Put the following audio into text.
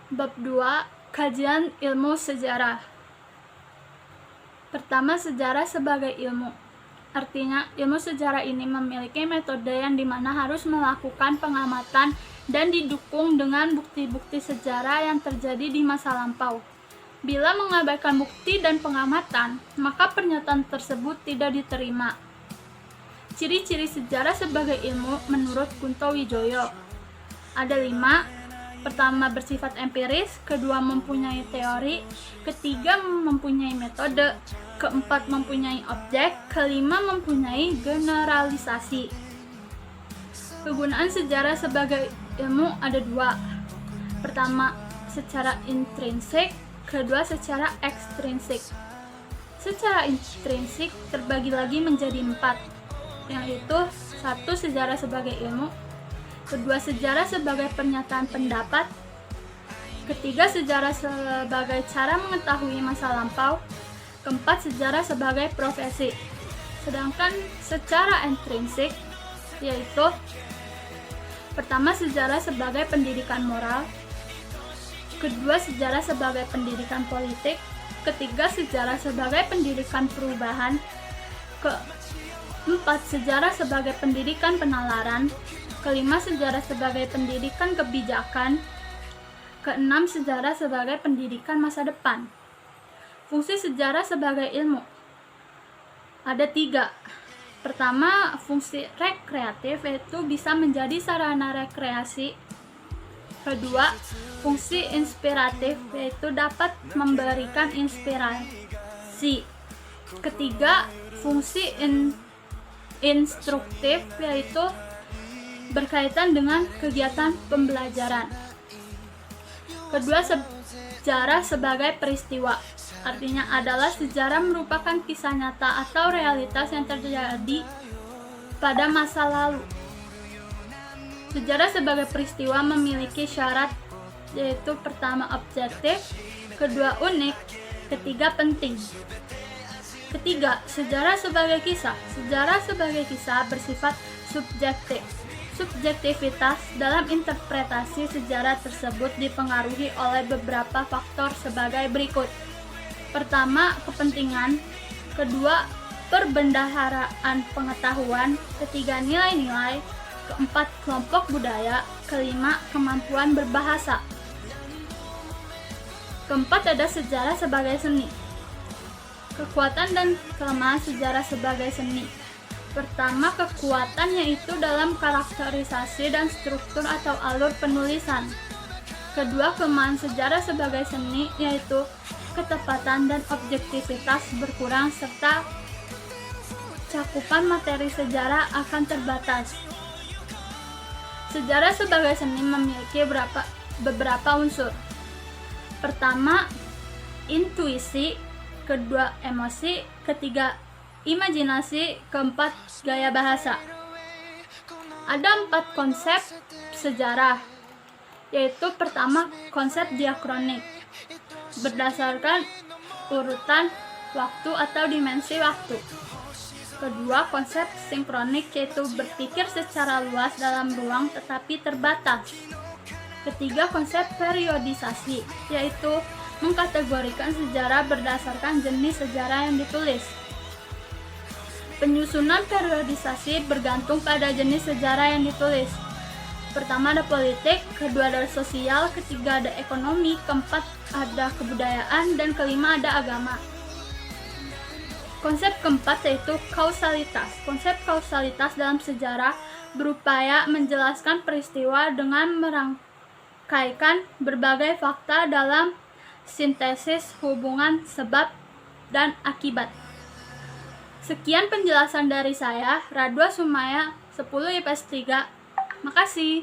Bab 2. Kajian ilmu sejarah. Pertama, sejarah sebagai ilmu. Artinya, ilmu sejarah ini memiliki metode yang dimana harus melakukan pengamatan dan didukung dengan bukti-bukti sejarah yang terjadi di masa lampau. Bila mengabaikan bukti dan pengamatan, maka pernyataan tersebut tidak diterima. Ciri-ciri sejarah sebagai ilmu menurut Kunto Wijoyo ada 5. Pertama, bersifat empiris. Kedua, mempunyai teori. Ketiga, mempunyai metode. Keempat, mempunyai objek. Kelima, mempunyai generalisasi. Kegunaan sejarah sebagai ilmu ada 2. Pertama, secara intrinsik. Kedua, secara ekstrinsik. Secara intrinsik terbagi lagi menjadi 4, yaitu 1. Sejarah sebagai ilmu. Kedua, sejarah sebagai pernyataan pendapat. Ketiga, sejarah sebagai cara mengetahui masa lampau. Keempat, sejarah sebagai profesi. Sedangkan secara intrinsik yaitu pertama, sejarah sebagai pendidikan moral. Kedua, sejarah sebagai pendidikan politik. Ketiga, sejarah sebagai pendidikan perubahan. Keempat, sejarah sebagai pendidikan penalaran. Kelima, sejarah sebagai pendidikan kebijakan. Keenam, sejarah sebagai pendidikan masa depan. Fungsi sejarah sebagai ilmu ada 3. Pertama, fungsi rekreatif, yaitu bisa menjadi sarana rekreasi. Kedua, fungsi inspiratif, yaitu dapat memberikan inspirasi. Ketiga, fungsi instruktif, yaitu berkaitan dengan kegiatan pembelajaran. Kedua, sejarah sebagai peristiwa. Artinya adalah sejarah merupakan kisah nyata atau realitas yang terjadi pada masa lalu. Sejarah sebagai peristiwa memiliki syarat, yaitu pertama, objektif. Kedua, unik. Ketiga, penting. Ketiga, sejarah sebagai kisah. Sejarah sebagai kisah bersifat subjektif. Subjektivitas dalam interpretasi sejarah tersebut dipengaruhi oleh beberapa faktor sebagai berikut. Pertama, kepentingan. Kedua, perbendaharaan pengetahuan. Ketiga, nilai-nilai. Keempat, kelompok budaya. Kelima, kemampuan berbahasa. Keempat, ada sejarah sebagai seni. Kekuatan dan kelemahan sejarah sebagai seni. Pertama, kekuatan yaitu dalam karakterisasi dan struktur atau alur penulisan. Kedua, kelemahan sejarah sebagai seni yaitu ketepatan dan objektivitas berkurang serta cakupan materi sejarah akan terbatas. Sejarah sebagai seni memiliki beberapa unsur. Pertama, intuisi. Kedua, emosi. Ketiga, imajinasi. Keempat, gaya bahasa. Ada 4 konsep sejarah, yaitu pertama, konsep diakronik, berdasarkan urutan waktu atau dimensi waktu. Kedua, konsep sinkronik, yaitu berpikir secara luas dalam ruang tetapi terbatas. Ketiga, konsep periodisasi, yaitu mengkategorikan sejarah berdasarkan jenis sejarah yang ditulis. Penyusunan periodisasi bergantung pada jenis sejarah yang ditulis. Pertama, ada politik. Kedua, ada sosial. Ketiga, ada ekonomi. Keempat, ada kebudayaan. Dan kelima, ada agama. Konsep keempat yaitu kausalitas. Konsep kausalitas dalam sejarah berupaya menjelaskan peristiwa dengan merangkaikan berbagai fakta dalam sintesis hubungan sebab dan akibat. Sekian penjelasan dari saya, Radwa Sumaya, 10 IPS 3. Makasih.